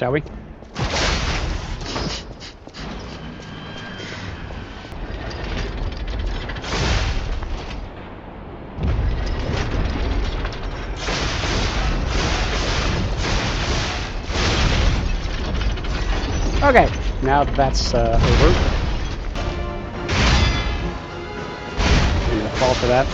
shall we? Okay, now that's over. I'm gonna fall for that.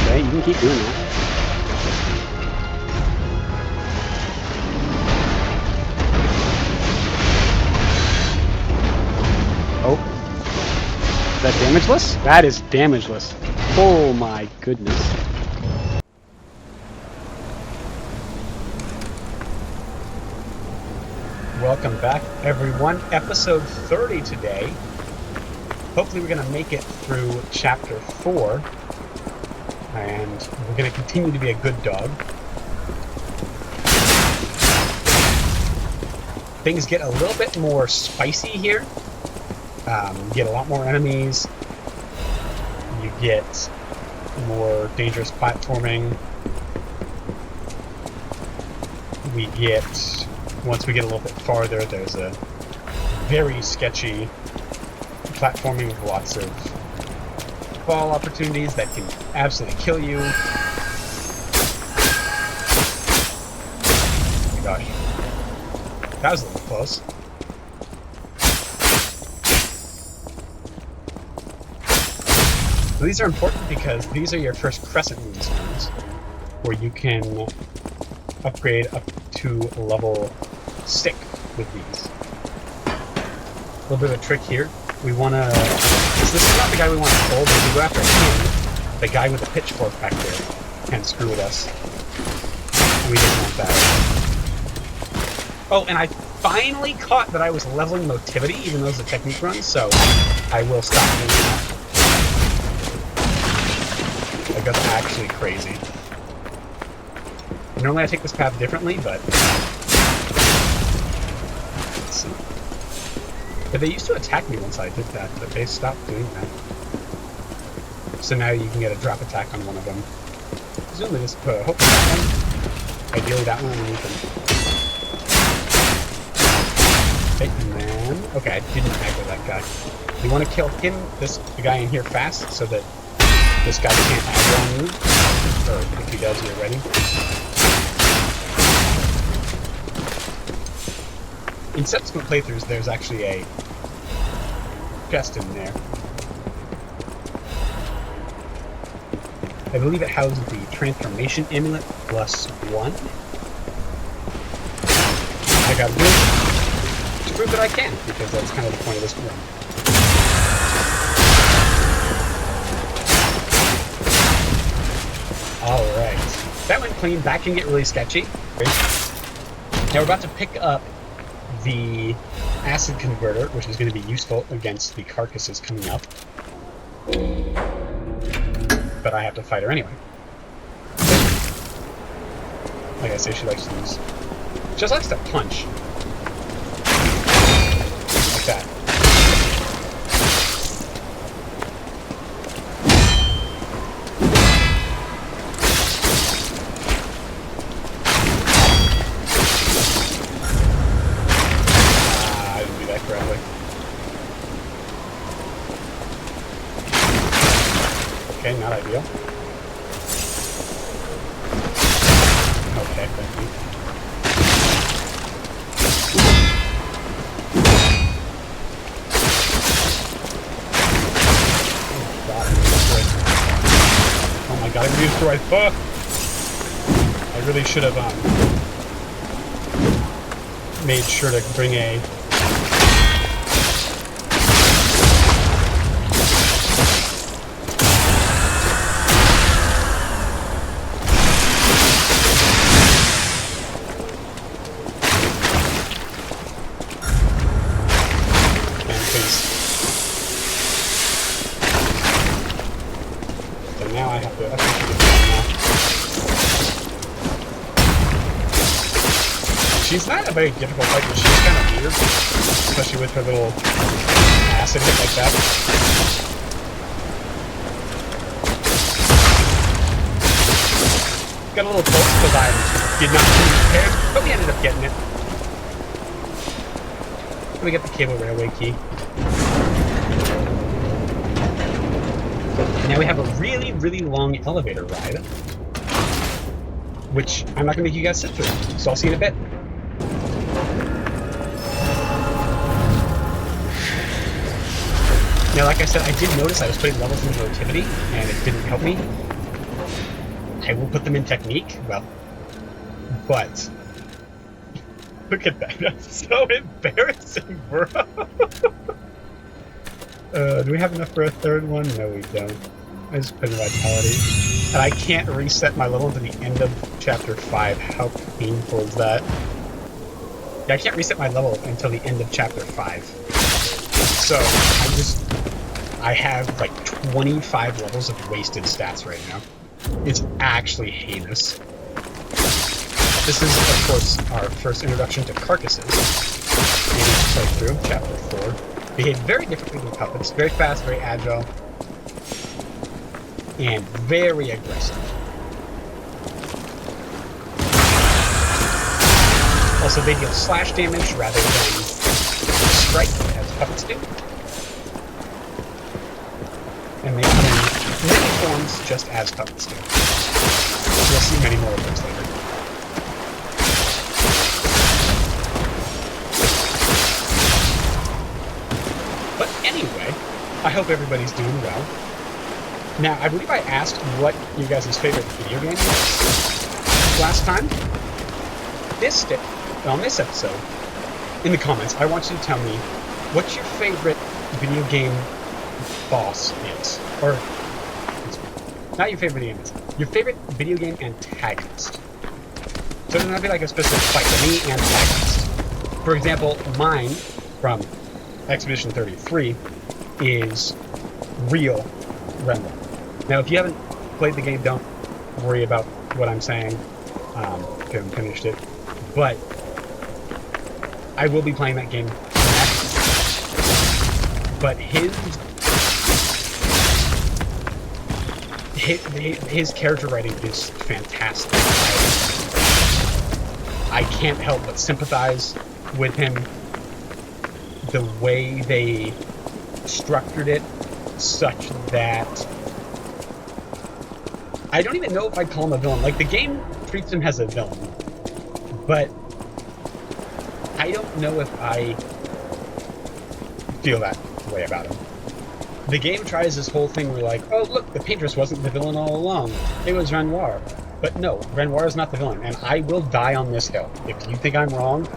Okay, you can keep doing that. Oh. Is that damageless? That is damageless. Oh my goodness. Welcome back, everyone. Episode 30 today. Hopefully we're going to make it through Chapter 4. And we're going to continue to be a good dog. Things get a little bit more spicy here. You get a lot more enemies. You get more dangerous platforming. We get... Once we get a little bit farther, there's a very sketchy platforming with lots of fall opportunities that can absolutely kill you. Oh my gosh. That was a little close. So these are important because these are your first crescent moon stones, where you can upgrade up to level 6 with these. A little bit of a trick here. We want to... This is not the guy we want to pull, but if we go after him, the guy with the pitchfork back there can screw with us. We didn't want that. Oh, and I finally caught that I was leveling motivity, even though it's a technique run, so I will stop doing that. Like, that's actually crazy. Normally I take this path differently, but... Let's see. But they used to attack me once I did that, but they stopped doing that. So now you can get a drop attack on one of them. Presumably just put, hopefully that one. Ideally that one underneath them. Okay, and then... Okay, I didn't aggro that guy. You want to kill him, the guy in here fast, so that this guy can't aggro on you. Or if he does, you're ready. In subsequent playthroughs, there's actually a chest in there. I believe it houses the transformation amulet +1. I gotta do it to prove that I can, because that's kind of the point of this run. Alright. That went clean. That can get really sketchy. Now we're about to pick up the acid converter, which is going to be useful against the carcasses coming up. But I have to fight her anyway. Like I say, she likes to use... She just likes to punch. Like that. Okay, not ideal. Okay, thank you. Oh my god, I used the right foot! I really should have made sure to bring a... Now I have to... I think she's not a very difficult fight, but she's kind of weird. Especially with her little acid hit like that. Got a little close because I'm Did not come prepared, but we ended up getting it. We get the cable railway key. Now we have a really, really long elevator ride, which I'm not going to make you guys sit through, so I'll see you in a bit. Now, like I said, I did notice I was putting levels in relativity, and it didn't help me. I will put them in technique, well, but look at that, that's so embarrassing, bro. Do we have enough for a third one? No, we don't. I just put in vitality. And I can't reset my level to the end of chapter 5. How painful is that? Yeah, I can't reset my level until the end of chapter 5. So, I have like 25 levels of wasted stats right now. It's actually heinous. This is, of course, our first introduction to carcasses. We need to play through chapter 4. Behave very differently than puppets. Very fast, very agile, and very aggressive. Also, they deal slash damage rather than strike, as puppets do. And they come in many forms, just as puppets do. We'll see many more of those later. But anyway, I hope everybody's doing well. Now, I believe I asked what you guys' favorite video game was last time. On this episode, in the comments, I want you to tell me what your favorite video game boss is. Or, not your favorite video game is. Your favorite video game antagonist. So it doesn't have to be like a specific fight, but any antagonist. For example, mine from Expedition 33 is real Renwar. Now, if you haven't played the game, don't worry about what I'm saying. If you haven't finished it. But I will be playing that game next. But his character writing is fantastic. I can't help but sympathize with him. The way they structured it, such that I don't even know if I'd call him a villain. Like, the game treats him as a villain, but I don't know if I feel that way about him. The game tries this whole thing where, like, oh look, the paintress wasn't the villain all along. It was Renwar. But no, Renwar is not the villain, and I will die on this hill. If you think I'm wrong,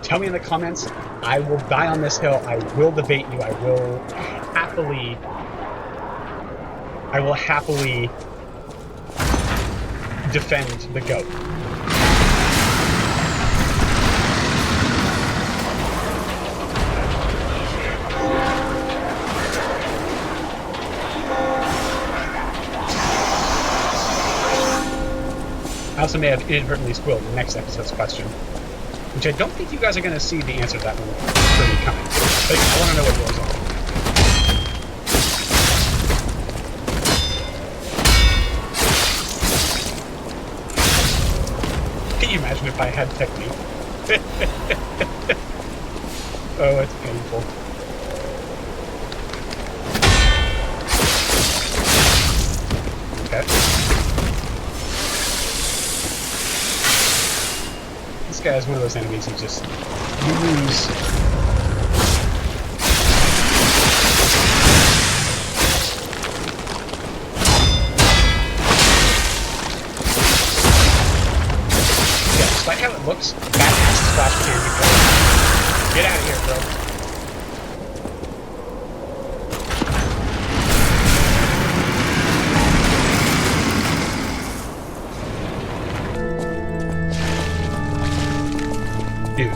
tell me in the comments. I will die on this hill. I will debate you. I will happily defend the goat. I also may have inadvertently spoiled the next episode's question, which I don't think you guys are going to see the answer to that one for me coming. But I want to know what yours are. Can you imagine if I had technique? Oh, it's painful. Okay. This guy is one of those enemies who just lose. Yeah, despite how it looks, badass splash can be killed. Get out of here, bro. Dude,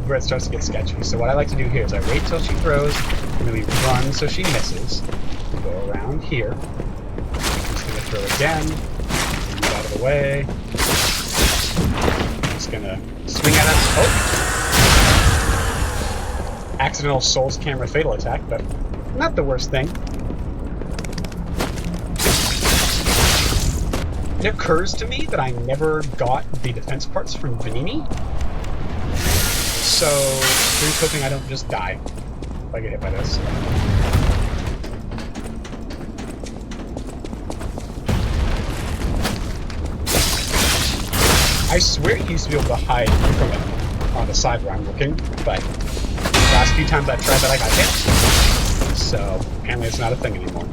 where it starts to get sketchy. So what I like to do here is I wait till she throws, and then we run so she misses. We go around here. I'm just gonna throw again. Get out of the way. I'm just gonna swing at us. Oh! Accidental Souls Camera fatal attack, but not the worst thing. It occurs to me that I never got the defense parts from Vanini. So, here's hoping I don't just die if I get hit by this. I swear you used to be able to hide from it on the side where I'm looking, but the last few times I tried that I got hit. So, apparently it's not a thing anymore.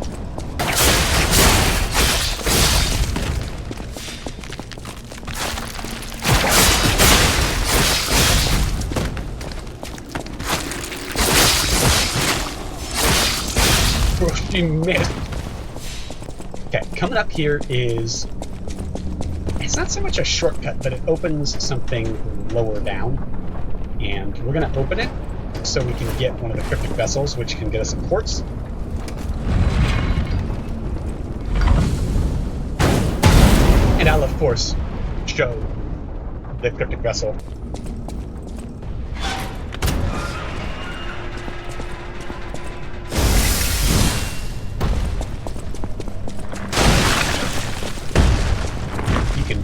She missed. Okay, coming up here is... It's not so much a shortcut, but it opens something lower down. And we're going to open it so we can get one of the cryptic vessels, which can get us some quartz. And I'll, of course, show the cryptic vessel.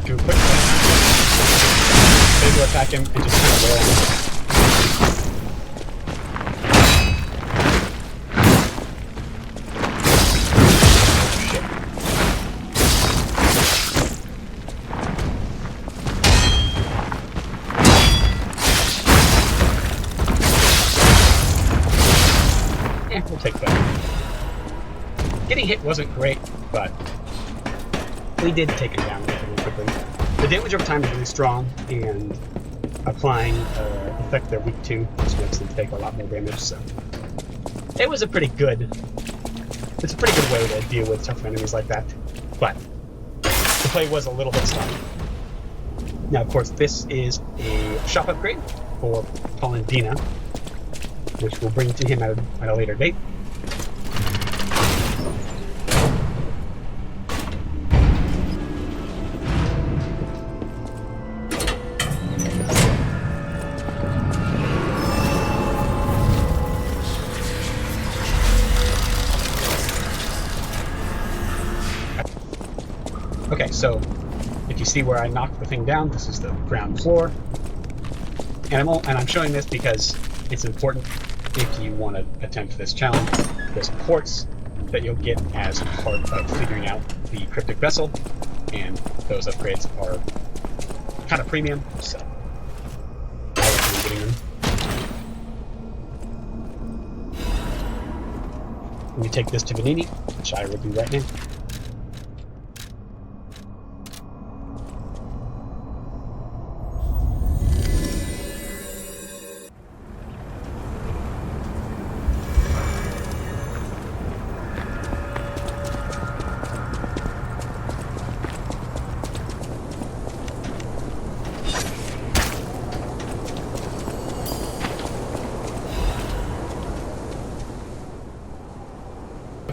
Do a quick maybe we'll attack him and just kind of roll him. Shit. Yeah, we'll take that. Getting hit wasn't great, but we did take him down relatively quickly. The damage over time is really strong, and applying effect they're weak to just makes them take a lot more damage, so it was a pretty good... It's a pretty good way to deal with tough enemies like that, but the play was a little bit sloppy. Now, of course, this is a shop upgrade for Polendina, which we'll bring to him at a later date. Okay, so if you see where I knocked the thing down, this is the ground floor animal, and I'm showing this because it's important if you want to attempt this challenge. There's quartz that you'll get as part of figuring out the cryptic vessel, and those upgrades are kind of premium, so I recommend getting them. Let me take this to Vanini, which I will do right now.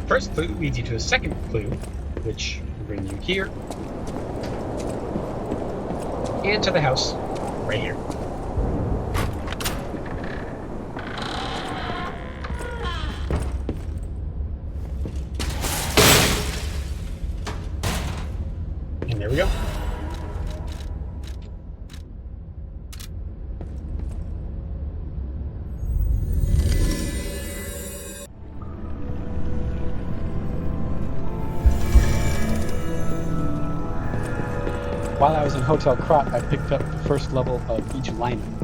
First clue leads you to a second clue, which will bring you here, and to the house right here. And there we go. While I was in Hotel Krot, I picked up the first level of each lineman.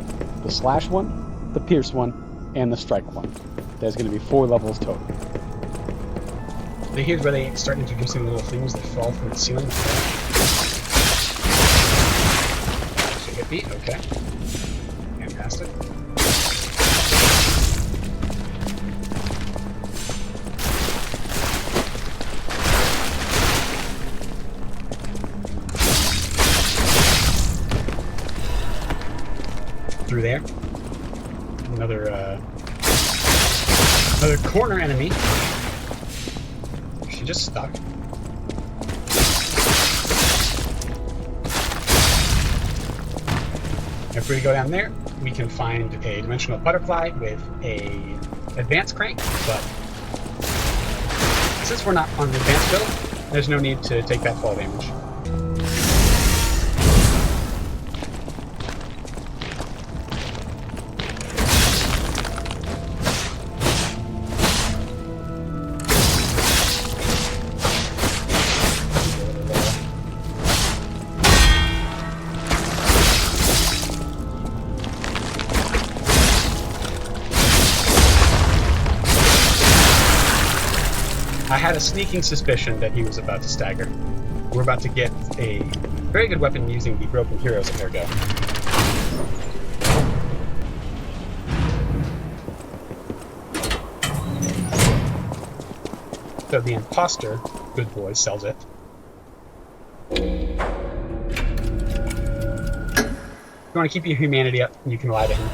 The Slash one, the Pierce one, and the Strike one. There's going to be 4 levels total. Here's where they start introducing little things that fall from the ceiling. So hit me, okay. Fantastic. Through there. Another corner enemy. She just stuck. If we go down there, we can find a dimensional butterfly with a advanced crank, but since we're not on the advanced build, there's no need to take that fall damage. I had a sneaking suspicion that he was about to stagger. We're about to get a very good weapon using the Broken Heroes of Ergo. So the imposter, good boy, sells it. If you want to keep your humanity up, you can lie to him.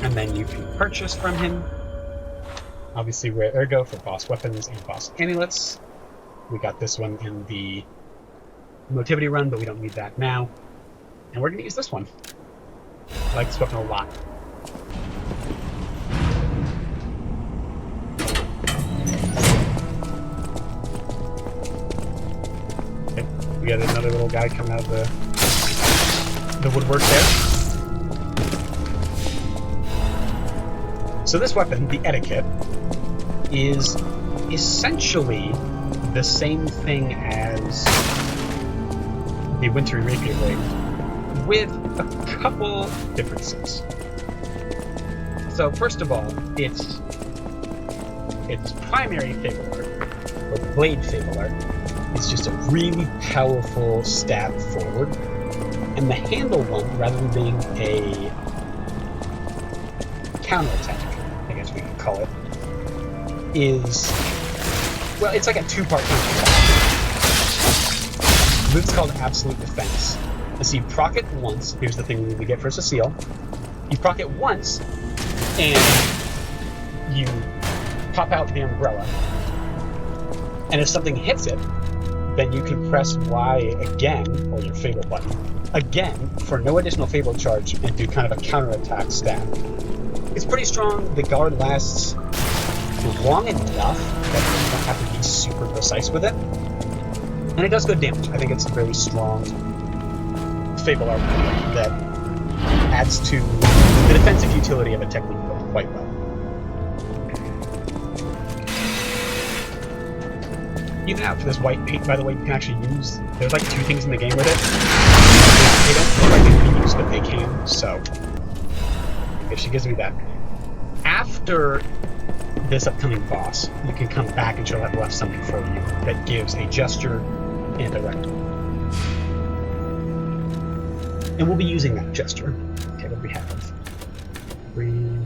And then you can purchase from him. Obviously, we're at Ergo for boss weapons and boss amulets. We got this one in the motivity run, but we don't need that now. And we're going to use this one. I like this weapon a lot. Okay, we got another little guy coming out of the woodwork there. So this weapon, the Etiquette, is essentially the same thing as the Wintry Rapier Blade, with a couple differences. So first of all, its primary Fable Art, or Blade Fable Art, is just a really powerful stab forward, and the handle one, rather than being a counterattack, I guess we could call it, is, well, it's like a two-part counterattack. The move's called Absolute Defense. And so you proc it once. Here's the thing we need to get first, a seal. You proc it once, and you pop out the umbrella. And if something hits it, then you can press Y again, or your Fable button, again, for no additional Fable charge, and do kind of a counterattack stab. It's pretty strong. The guard lasts long enough that you don't have to be super precise with it. And it does good damage. I think it's a very strong Fable Art that adds to the defensive utility of a technique quite well. Even out for this white paint, by the way, you can actually use... There's like two things in the game with it. They don't look like they can be used, but they can, so... Okay, she gives me that. After this upcoming boss, you can come back and she'll have left something for you that gives a gesture and a record. And we'll be using that gesture. Okay, what do we have? Green.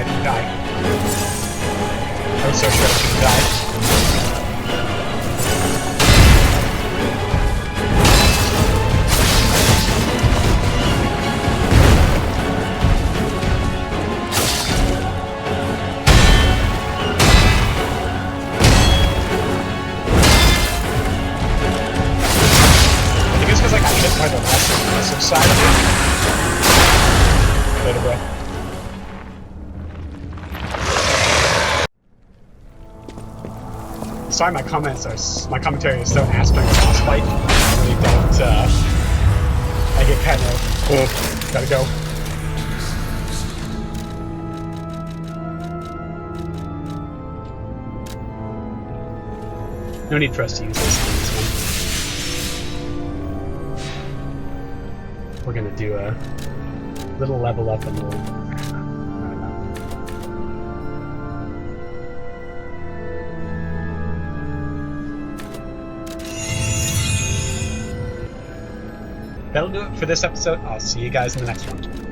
can die. I was so sure I could die. By the aggressive side of it. Later, bro. Sorry, my commentary is so aspirin boss fight. I really don't. I get kind of. Oh, gotta go. No need for us to use this one. We're gonna do a little level up and we'll, I don't know. That'll do it for this episode. I'll see you guys in the next one.